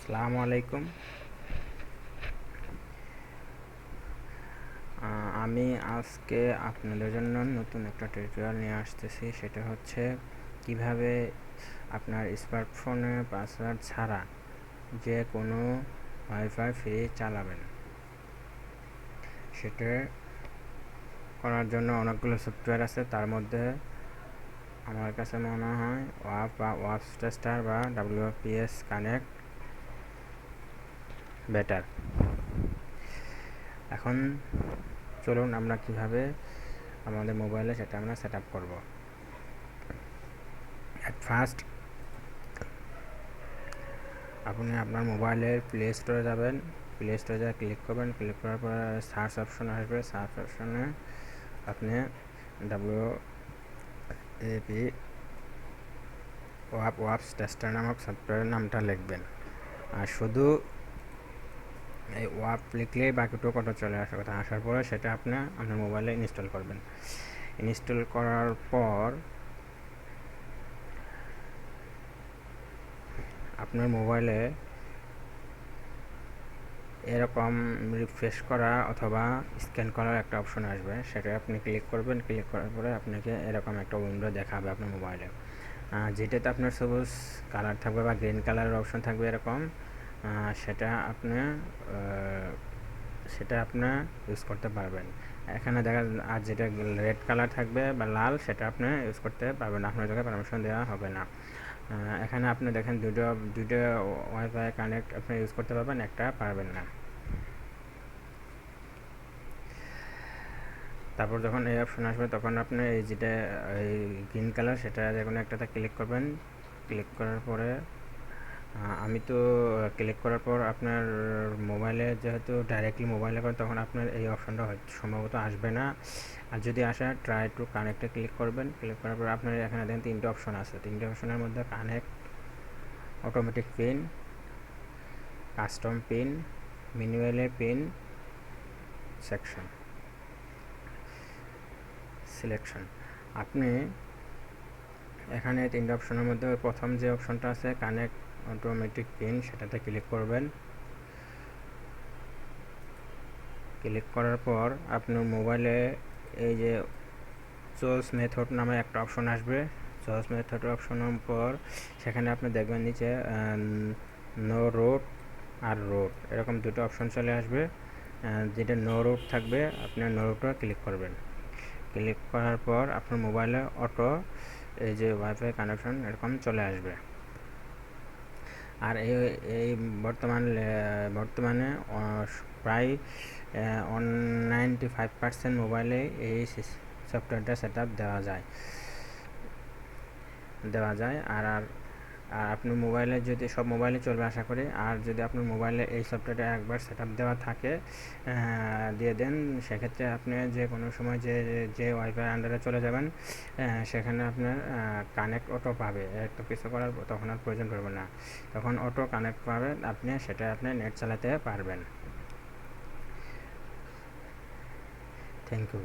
আসসালামু আলাইকুম। আমি আজকে আপনাদের জন্য নতুন একটা টিউটোরিয়াল নিয়ে আসতেছি। সেটা হচ্ছে কিভাবে আপনার স্মার্টফোনে পাসওয়ার্ড ছাড়া যে কোনো ওয়াইফাই ফ্রি চালাবেন। সেটা করার জন্য অনেকগুলো সফটওয়্যার আছে, তার মধ্যে আমার কাছে মনে হয় ওয়াপ বা ওয়াপস টেস্টার বা WPS কানেক্ট বেটার। এখন চলুন আমরা কিভাবে আমাদের মোবাইলে সেটা আমরা সেট আপ করবো। অ্যাট ফার্স্ট আপনি আপনার মোবাইলের প্লে স্টোরে যাবেন, প্লে স্টোরে যা ক্লিক করবেন, ক্লিক করার পর সার্চ অপশন আসবে, সার্চ অপশনে আপনি WAP ওয়াপস টেস্টার নামক সফটওয়্যারের নামটা লিখবেন। আর শুধু এই ওয়াপ লিখলেই বাকিটুকু কত চলে আসার কথা। আসার পরে সেটা আপনি আপনার মোবাইলে ইনস্টল করবেন। ইনস্টল করার পর আপনার মোবাইলে এরকম রিফ্রেশ করা অথবা স্ক্যান করার একটা অপশন আসবে, সেটা আপনি ক্লিক করবেন। ক্লিক করার পরে আপনাকে এরকম একটা উইন্ডো দেখাবে আপনার মোবাইলে, যেটাতে আপনার সবুজ কালার থাকবে বা গ্রিন কালারের অপশন থাকবে এরকম। সেটা আপনি ইউজ করতে পারবেন। এখানে দেখা আর যেটা রেড কালার থাকবে বা লাল, সেটা আপনি ইউজ করতে পারবেন না, আপনার জায়গায় পারমিশন দেওয়া হবে না। এখানে আপনি দেখেন দুটো ওয়াইফাই কানেক্ট আপনি ইউজ করতে পারবেন, একটা পারবেন না। তারপর যখন এই অপশন আসবে তখন আপনি এই যেটা এই গ্রিন কালার, সেটা যে কোনো একটাতে ক্লিক করবেন। ক্লিক করার পরে আমি তো ক্লিক করার পর আপনার মোবাইলে যেহেতু ডাইরেক্টলি মোবাইলে করেন, তখন আপনার এই অপশনটা হয়তো সম্ভবত আসবে না। আর যদি আসে, ট্রাই টু কানেক্টে ক্লিক করবেন। ক্লিক করার পর আপনার এখানে দেখেন তিনটে অপশন আছে। তিনটে অপশনের মধ্যে connect, automatic pin, custom pin, manually pin selection. আপনি এখানে তিনটে অপশনের মধ্যে প্রথম যে অপশনটা আছে কানেক্ট অটোমেটিক পিন, সেটাতে ক্লিক করবেন। ক্লিক করার পর আপনার মোবাইলে এই যে চুজ মেথড নামে একটা অপশন আসবে। চুজ মেথড অপশনের পর সেখানে আপনি দেখবেন নিচে নো রুট আর রুট এরকম দুটো অপশন চলে আসবে। যেটা নো রুট থাকবে আপনি নো রুটে ক্লিক করবেন। ক্লিক করার পর আপনার মোবাইলে অটো এই যে ওয়াইফাই কানেকশন এরকম চলে আসবে। আর এই বর্তমানে প্রায় 95% মোবাইলে এই সফটওয়্যারটা সেট আপ দেওয়া যায়। আর আপনার মোবাইলে যদি সব মোবাইলে চলবে আশা করি। আর যদি আপনার মোবাইলে এই সফটওয়্যারটা একবার সেট আপ দেওয়া থাকে, দিয়ে দেন, সেক্ষেত্রে আপনি যে কোনো সময় যে ওয়াইফাই আন্ডারে চলে যাবেন, সেখানে আপনার কানেক্ট অটো পাবে। এত কিছু করার তখন আর প্রয়োজন পড়বে না, তখন অটো কানেক্ট পাবেন, সেটা আপনি নেট চালাতে পারবেন। Thank you.